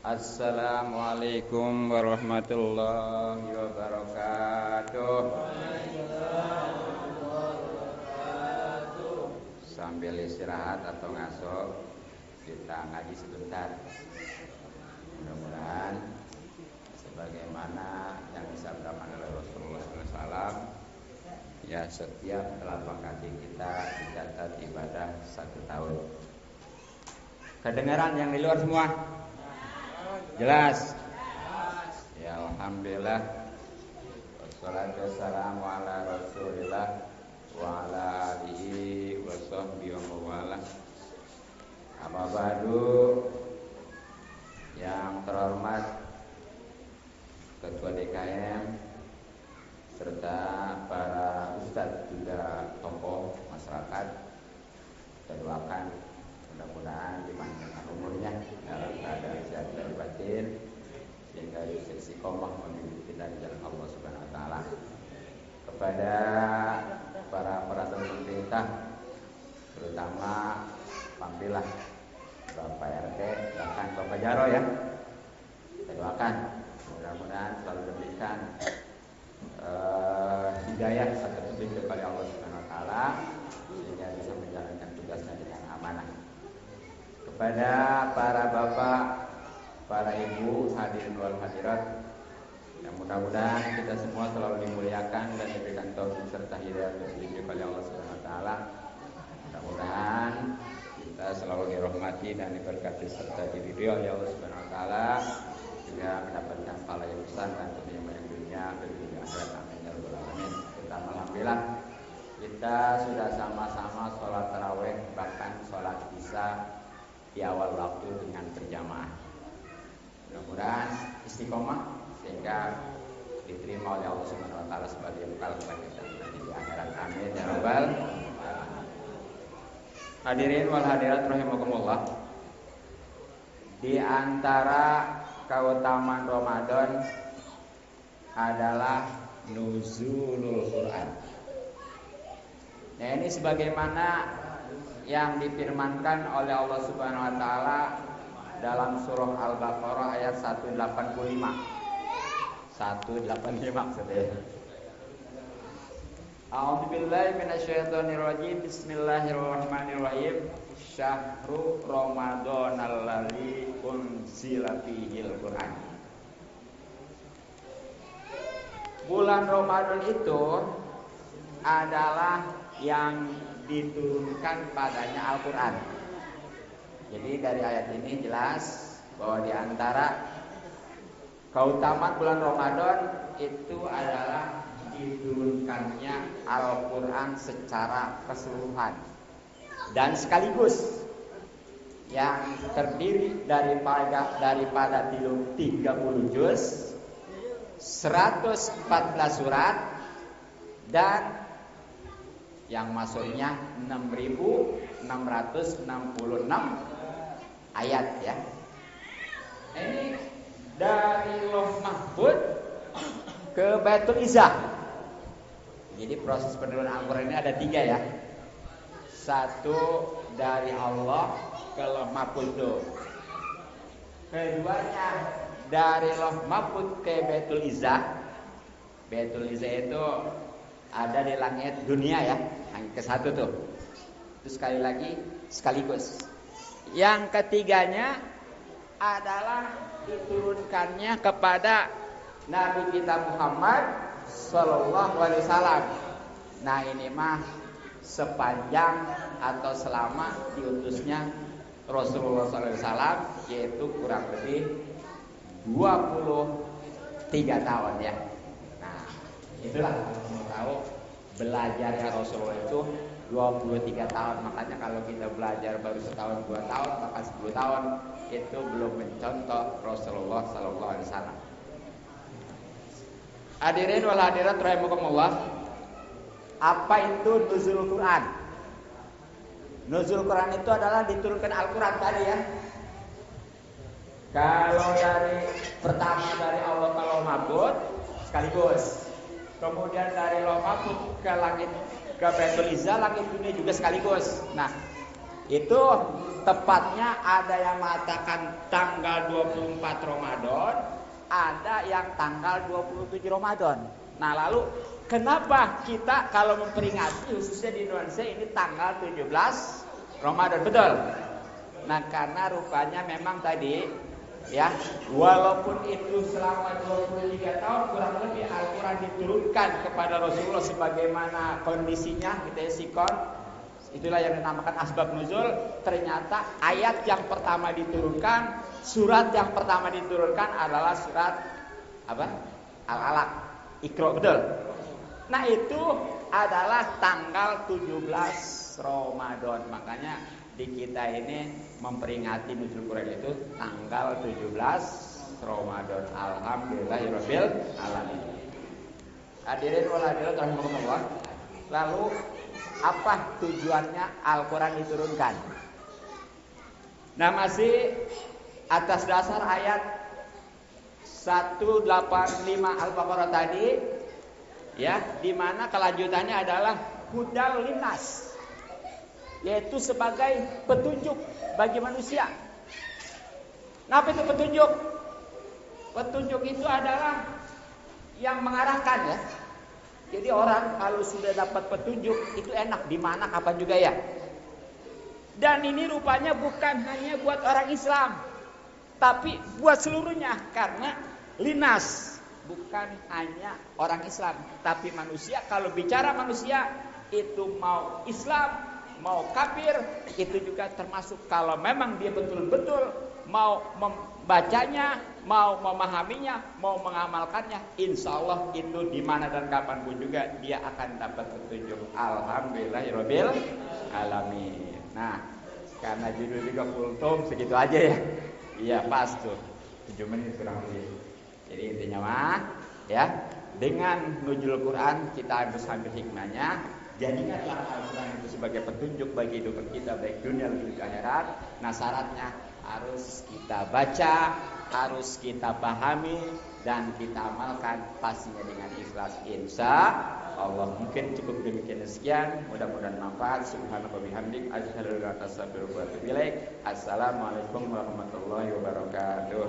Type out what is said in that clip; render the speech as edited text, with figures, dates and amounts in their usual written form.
Assalamualaikum warahmatullahi wabarakatuh. Sambil istirahat atau ngaso, kita ngaji sebentar. Mudah-mudahan sebagaimana yang disabdakan oleh Rasulullah SAW, ya setiap telapak kaki kita dicatat ibadah 1 tahun. Kedengaran yang di luar semua? Jelas? Ya alhamdulillah. Wassalatu wassalamu ala Rasulillah wa ala alihi wa sahbihi wa mawala. Amma ba'du. Yang terhormat Ketua DKM serta para ustadz juga tokoh masyarakat, kita doakan mudah-mudahan dipanjangkan umurnya dalam keadaan sehat dan batin sehingga bisa istiqomah memimpin kita di jalan Allah Subhanahu wa taala. Kepada para peraturan pemerintah terutama Pampilah, Bapak RT, bahkan Bapak Jaro ya, kita doakan mudah-mudahan selalu diberikan hidayah atau petunjuk kepada Allah Subhanahu wa taala sehingga bisa menjalankan tugasnya dengan amanah. Kepada para bapak, para ibu, hadirin wal hadirat, yang mudah-mudahan kita semua selalu dimuliakan dan diberikan taufik serta hidayah petunjuk oleh Allah Subhanahu wa taala. Mudah-mudahan kita selalu dirahmati dan diberkati serta diridhoi oleh Allah Subhanahu wa taala, juga mendapatkan pahala yang besar dan kenikmatan yang dunia dan dunia akhirat. Amin ya rabbal alamin. Kita alhamdulillah kita sudah sama-sama sholat tarawih, bahkan sholat isya di awal waktu dengan berjamaah. Mudah-mudahan istiqomah sehingga diterima oleh Allah Subhanahu wa taala sebagai bekal kita di akhirat. Amin ya rabbal alamin. Hadirin wal hadirat rahimakumullah. Di antara keutamaan Ramadan adalah nuzulul Quran. Nah, ini sebagaimana yang difirmankan oleh Allah Subhanahu wa taala dalam surah Al-Baqarah ayat 185. 185 maksudnya. A'udzubillahi minasyaitonirrajim. Bismillahirrahmanirrahim. Syahrul Ramadhanal ladzi unzila fihil Qur'an. Bulan Ramadan itu adalah yang diturunkan padanya Al-Quran. Jadi dari ayat ini jelas bahwa di antara keutamaan bulan Ramadan itu adalah diturunkannya Al-Quran secara keseluruhan dan sekaligus, yang terdiri daripada 30 juz, 114 surat, dan yang maksudnya 6.666 ayat ya. Ini dari Lauh Mahfuz ke Baitul Izzah. Jadi proses penurunan Al-Quran ini ada 3 ya. 1 dari Allah ke Lauh Mahfuz itu. Keduanya dari Lauh Mahfuz ke Baitul Izzah. Baitul Izzah itu ada di langit dunia ya, yang ke-1 tuh. Terus sekali lagi sekaligus. Yang ketiganya adalah diturunkannya kepada Nabi kita Muhammad Sallallahu Alaihi Wasallam. Nah ini mah sepanjang atau selama diutusnya Rasulullah Sallallahu Alaihi Wasallam, yaitu kurang lebih 23 tahun ya. Nah itulah mau tahu belajarnya Rasulullah itu 23 tahun. Makanya kalau kita belajar baru setahun 2 tahun, maka 10 tahun itu belum mencontoh Rasulullah Sallallahu Alaihi Wasallam. Hadirin wal hadirat rahimakumullah. Apa itu nuzul Quran? Nuzul Quran itu adalah diturunkan Al-Quran tadi ya. Kalau dari pertama dari Allah ke Lauh Mahfuz sekaligus. Kemudian dari Lauh Mahfuz ke langit ke Baitul Izzah, langit dunia juga sekaligus. Nah, Itu tepatnya ada yang mengatakan tanggal 24 Ramadan, ada yang tanggal 27 Ramadan. Nah, lalu kenapa kita kalau memperingati khususnya di Indonesia ini tanggal 17 Ramadan, betul? Nah, karena rupanya memang tadi ya, walaupun itu selama 23 tahun kurang lebih Al-Quran diturunkan kepada Rasulullah sebagaimana kondisinya, gitu ya, sikon. Itulah yang dinamakan asbab nuzul. Ternyata ayat yang pertama diturunkan, surat yang pertama diturunkan adalah surat apa? Al-Alaq, Iqra, betul? Nah, itu adalah tanggal 17 Ramadan. Makanya di kita ini memperingati nuzul Quran itu tanggal 17 Ramadan. Alhamdulillahirabbil alamin. Hadirin wal hadirat rahimakumullah. Lalu apa tujuannya Al-Quran diturunkan? Nah, masih atas dasar ayat 185 Al-Baqarah tadi, ya, di mana kelanjutannya adalah hudal linnas, yaitu sebagai petunjuk bagi manusia. Nah, apa itu petunjuk? Petunjuk itu adalah yang mengarahkan, ya. Jadi orang kalau sudah dapat petunjuk itu enak di mana kapan juga, ya. Dan ini rupanya bukan hanya buat orang Islam, tapi buat seluruhnya, karena linas bukan hanya orang Islam, tapi manusia. Kalau bicara manusia itu mau Islam, mau kafir, itu juga termasuk kalau memang dia betul-betul mau membacanya, mau memahaminya, mau mengamalkannya, insya Allah itu di mana dan kapanpun juga dia akan dapat petunjuk. Alhamdulillahirabbil alamin. Nah, karena judul juga kultum segitu aja, ya. Iya, pas tuh 7 menit kurang lebih. Jadi intinya mah, ya, dengan nuzul Quran kita harus ambil hikmahnya. Jadikanlah Al-Quran itu sebagai petunjuk bagi hidup kita, baik dunia maupun akhirat. Nah, syaratnya harus kita baca, harus kita pahami, dan kita amalkan pastinya dengan ikhlas, insya Allah. Mungkin cukup demikian sekian, mudah-mudahan manfaat. Subhanallah bihamdik, asyhadu an la ilaha illa anta, astaghfiruka wa atubu ilaik. Assalamualaikum warahmatullahi wabarakatuh.